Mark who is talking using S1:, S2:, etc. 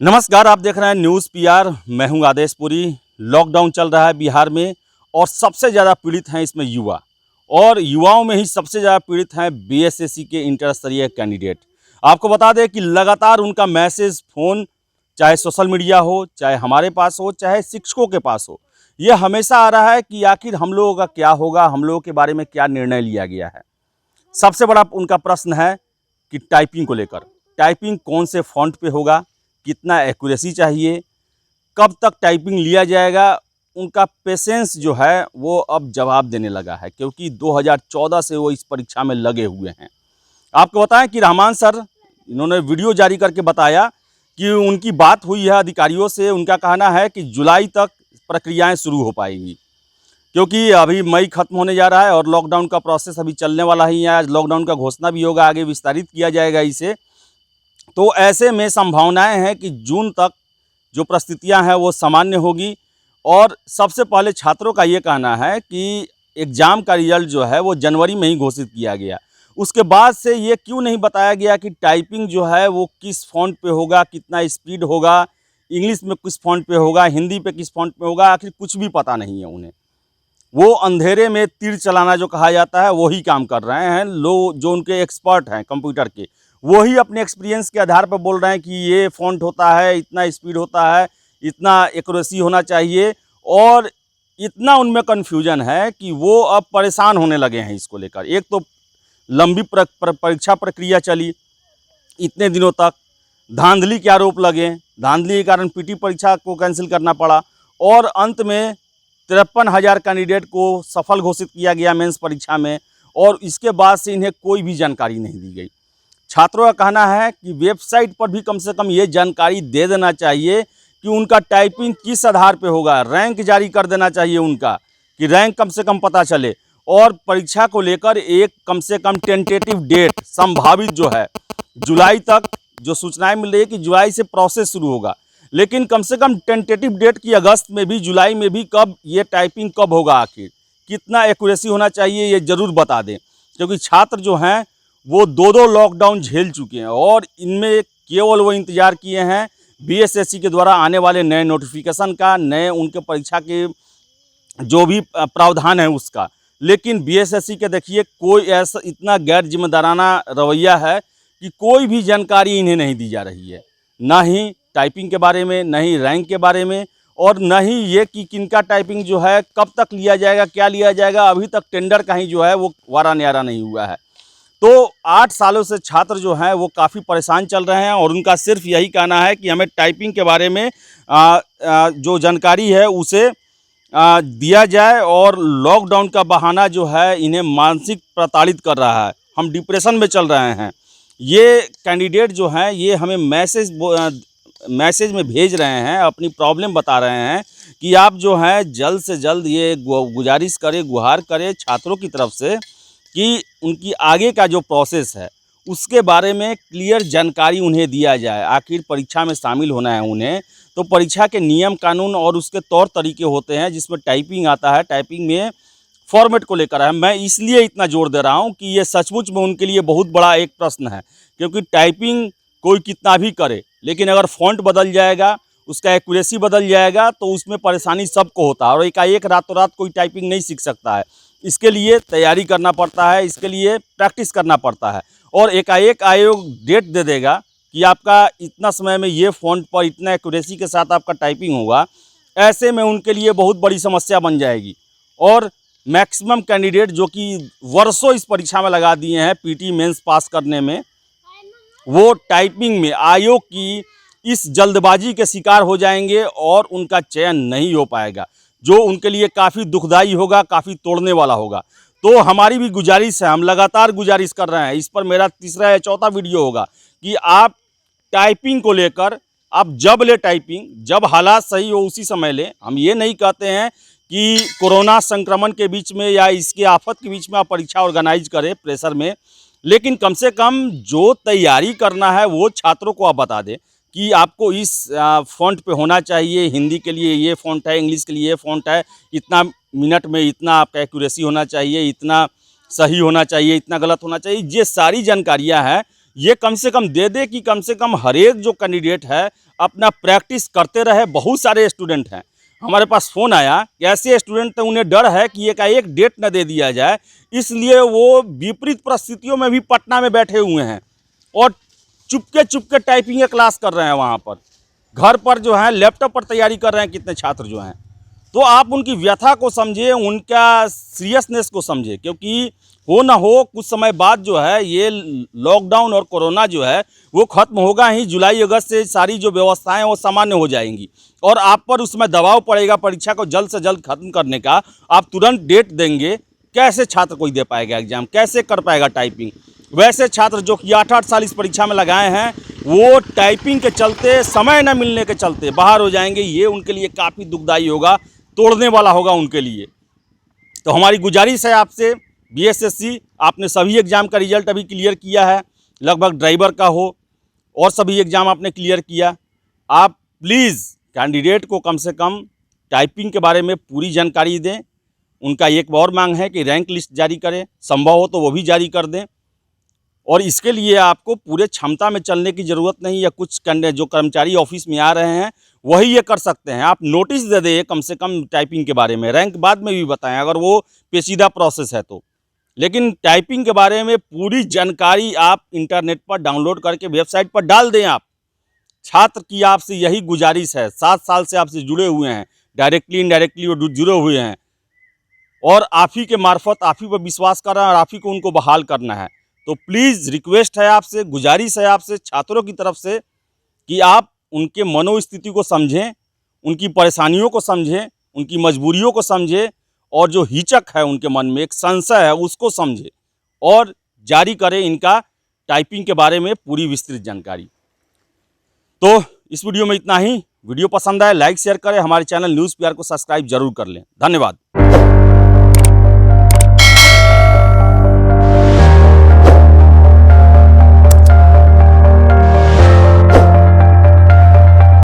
S1: नमस्कार, आप देख रहे हैं न्यूज़ पीआर। मैं हूं आदेशपुरी। लॉकडाउन चल रहा है बिहार में और सबसे ज़्यादा पीड़ित हैं इसमें युवा, और युवाओं में ही सबसे ज़्यादा पीड़ित हैं बीएसएससी के इंटर स्तरीय कैंडिडेट। आपको बता दें कि लगातार उनका मैसेज, फ़ोन, चाहे सोशल मीडिया हो, चाहे हमारे पास हो, चाहे शिक्षकों के पास हो, ये हमेशा आ रहा है कि आखिर हम लोगों का क्या होगा, हम लोगों के बारे में क्या निर्णय लिया गया है। सबसे बड़ा उनका प्रश्न है कि टाइपिंग को लेकर, टाइपिंग कौन से फ़ॉन्ट पे होगा, कितना एक्यूरेसी चाहिए, कब तक टाइपिंग लिया जाएगा। उनका पेशेंस जो है वो अब जवाब देने लगा है, क्योंकि 2014 से वो इस परीक्षा में लगे हुए हैं। आपको बताएं कि रहमान सर, इन्होंने वीडियो जारी करके बताया कि उनकी बात हुई है अधिकारियों से। उनका कहना है कि जुलाई तक प्रक्रियाएं शुरू हो पाएंगी, क्योंकि अभी मई खत्म होने जा रहा है और लॉकडाउन का प्रोसेस अभी चलने वाला ही है। आज लॉकडाउन का घोषणा भी होगा, आगे विस्तारित किया जाएगा इसे। तो ऐसे में संभावनाएं हैं कि जून तक जो परिस्थितियां हैं वो सामान्य होगी। और सबसे पहले छात्रों का ये कहना है कि एग्ज़ाम का रिजल्ट जो है वो जनवरी में ही घोषित किया गया। उसके बाद से ये क्यों नहीं बताया गया कि टाइपिंग जो है वो किस फ़ॉन्ट पे होगा, कितना स्पीड होगा, इंग्लिश में किस फ़ॉन्ट पे होगा, हिंदी पे किस फ़ॉन्ट पे होगा, आखिर कुछ भी पता नहीं है उन्हें। वो अंधेरे में तीर चलाना जो कहा जाता है वही काम कर रहे हैं। लोग जो उनके एक्सपर्ट हैं कंप्यूटर के, वही अपने एक्सपीरियंस के आधार पर बोल रहे हैं कि ये फ़ॉन्ट होता है, इतना स्पीड होता है, इतना एक्यूरेसी होना चाहिए। और इतना उनमें कन्फ्यूजन है कि वो अब परेशान होने लगे हैं इसको लेकर। एक तो लंबी परीक्षा प्रक्रिया चली इतने दिनों तक, धांधली के आरोप लगे, धांधली के कारण पीटी परीक्षा को कैंसिल करना पड़ा, और अंत में 53,000 कैंडिडेट को सफल घोषित किया गया मेंस परीक्षा में, और इसके बाद से इन्हें कोई भी जानकारी नहीं दी गई। छात्रों का कहना है कि वेबसाइट पर भी कम से कम ये जानकारी दे देना चाहिए कि उनका टाइपिंग किस आधार पे होगा। रैंक जारी कर देना चाहिए उनका, कि रैंक कम से कम पता चले। और परीक्षा को लेकर एक कम से कम टेंटेटिव डेट संभावित जो है जुलाई तक, जो सूचनाएं मिल रही है कि जुलाई से प्रोसेस शुरू होगा, लेकिन कम से कम टेंटेटिव डेट की अगस्त में भी, जुलाई में भी, कब ये टाइपिंग कब होगा, आखिर कितना एक्यूरेसी होना चाहिए, ये ज़रूर बता दें। क्योंकि छात्र जो हैं वो दो लॉकडाउन झेल चुके हैं, और इनमें केवल वो इंतज़ार किए हैं बीएसएससी के द्वारा आने वाले नए नोटिफिकेशन का, नए उनके परीक्षा के जो भी प्रावधान है उसका। लेकिन बीएसएससी के देखिए कोई ऐसा इतना गैर जिम्मेदाराना रवैया है कि कोई भी जानकारी इन्हें नहीं दी जा रही है, ना ही टाइपिंग के बारे में, न ही रैंक के बारे में, और न ही ये कि किनका टाइपिंग जो है कब तक लिया जाएगा, क्या लिया जाएगा। अभी तक टेंडर का ही जो है वो वारा न्यारा नहीं हुआ है। तो 8 सालों से छात्र जो हैं वो काफ़ी परेशान चल रहे हैं, और उनका सिर्फ यही कहना है कि हमें टाइपिंग के बारे में जो जानकारी है उसे दिया जाए। और लॉकडाउन का बहाना जो है इन्हें मानसिक प्रताड़ित कर रहा है, हम डिप्रेशन में चल रहे हैं। ये कैंडिडेट जो हैं ये हमें मैसेज में भेज रहे हैं, अपनी प्रॉब्लम बता रहे हैं कि आप जो हैं जल्द से जल्द ये गुजारिश करें, गुहार करें छात्रों की तरफ से कि उनकी आगे का जो प्रोसेस है उसके बारे में क्लियर जानकारी उन्हें दिया जाए। आखिर परीक्षा में शामिल होना है उन्हें, तो परीक्षा के नियम कानून और उसके तौर तरीके होते हैं, जिसमें टाइपिंग आता है। टाइपिंग में फॉर्मेट को लेकर है। मैं इसलिए इतना जोर दे रहा हूं कि ये सचमुच में उनके लिए बहुत बड़ा एक प्रश्न है, क्योंकि टाइपिंग कोई कितना भी करे, लेकिन अगर फ़ॉन्ट बदल जाएगा, उसका एक्यूरेसी बदल जाएगा, तो उसमें परेशानी सबको होता है। और एकाएक रातों रात कोई टाइपिंग नहीं सीख सकता है, इसके लिए तैयारी करना पड़ता है, इसके लिए प्रैक्टिस करना पड़ता है। और एकाएक आयोग डेट दे देगा कि आपका इतना समय में ये फ़ॉन्ट पर इतना एक्यूरेसी के साथ आपका टाइपिंग होगा, ऐसे में उनके लिए बहुत बड़ी समस्या बन जाएगी। और मैक्सिमम कैंडिडेट जो कि वर्षों इस परीक्षा में लगा दिए हैं पीटी मेंस पास करने में, वो टाइपिंग में आयोग की इस जल्दबाजी के शिकार हो जाएंगे और उनका चयन नहीं हो पाएगा, जो उनके लिए काफ़ी दुखदाई होगा, काफ़ी तोड़ने वाला होगा। तो हमारी भी गुजारिश है, हम लगातार गुजारिश कर रहे हैं, इस पर मेरा तीसरा या चौथा वीडियो होगा कि आप टाइपिंग को लेकर, आप जब ले टाइपिंग, जब हालात सही हो उसी समय ले। हम ये नहीं कहते हैं कि कोरोना संक्रमण के बीच में या इसके आफत के बीच में आप परीक्षा ऑर्गेनाइज करें प्रेशर में, लेकिन कम से कम जो तैयारी करना है वो छात्रों को आप बता दें कि आपको इस फ़ॉन्ट पे होना चाहिए, हिंदी के लिए ये फ़ॉन्ट है, इंग्लिश के लिए ये फ़ॉन्ट है, इतना मिनट में इतना आपका एक्यूरेसी होना चाहिए, इतना सही होना चाहिए, इतना गलत होना चाहिए। ये सारी जानकारियां हैं, ये कम से कम दे दे कि कम से कम हर एक जो कैंडिडेट है अपना प्रैक्टिस करते रहे। बहुत सारे स्टूडेंट हैं, हमारे पास फ़ोन आया कि ऐसे स्टूडेंट तो उन्हें डर है कि एक डेट न दे दिया जाए, इसलिए वो विपरीत परिस्थितियों में भी पटना में बैठे हुए हैं और चुपके टाइपिंग क्लास कर रहे हैं वहाँ पर। घर पर जो है लैपटॉप पर तैयारी कर रहे हैं कितने छात्र जो हैं। तो आप उनकी व्यथा को समझे, उनका सीरियसनेस को समझे, क्योंकि हो ना हो कुछ समय बाद जो है ये लॉकडाउन और कोरोना जो है वो ख़त्म होगा ही। जुलाई अगस्त से सारी जो व्यवस्थाएं वो सामान्य हो जाएंगी और आप पर उसमें दबाव पड़ेगा परीक्षा को जल्द से जल्द ख़त्म करने का। आप तुरंत डेट देंगे, कैसे छात्र कोई दे पाएगा एग्ज़ाम, कैसे कर पाएगा टाइपिंग। वैसे छात्र जो कि 8-8 साल इस परीक्षा में लगाए हैं वो टाइपिंग के चलते, समय न मिलने के चलते बाहर हो जाएंगे। ये उनके लिए काफ़ी दुखदायी होगा, तोड़ने वाला होगा उनके लिए। तो हमारी गुजारिश है आपसे, बीएसएससी आपने सभी एग्ज़ाम का रिजल्ट अभी क्लियर किया है, लगभग ड्राइवर का हो और सभी एग्ज़ाम आपने क्लियर किया। आप प्लीज़ कैंडिडेट को कम से कम टाइपिंग के बारे में पूरी जानकारी दें। उनका एक और मांग है कि रैंक लिस्ट जारी करें, संभव हो तो वो भी जारी कर दें। और इसके लिए आपको पूरे क्षमता में चलने की ज़रूरत नहीं है। कुछ जो कर्मचारी ऑफिस में आ रहे हैं वही ये कर सकते हैं। आप नोटिस दे दें कम से कम टाइपिंग के बारे में, रैंक बाद में भी बताएं अगर वो पेचीदा प्रोसेस है तो। लेकिन टाइपिंग के बारे में पूरी जानकारी आप इंटरनेट पर डाउनलोड करके वेबसाइट पर डाल दें। आप छात्र की आपसे यही गुजारिश है, 7 साल से आपसे जुड़े हुए हैं, डायरेक्टली इनडायरेक्टली वो जुड़े हुए हैं और आप ही के मार्फत आप ही पर विश्वास कर रहे हैं और आप ही को उनको बहाल करना है। तो प्लीज़ रिक्वेस्ट है आपसे, गुजारिश है आपसे छात्रों की तरफ से कि आप उनके मनोस्थिति को समझें, उनकी परेशानियों को समझें, उनकी मजबूरियों को समझें और जो हिचक है उनके मन में, एक संशय है, उसको समझें और जारी करें इनका टाइपिंग के बारे में पूरी विस्तृत जानकारी। तो इस वीडियो में इतना ही। वीडियो पसंद आए लाइक शेयर करें, हमारे चैनल न्यूज़ पीआर को सब्सक्राइब जरूर कर लें। धन्यवाद।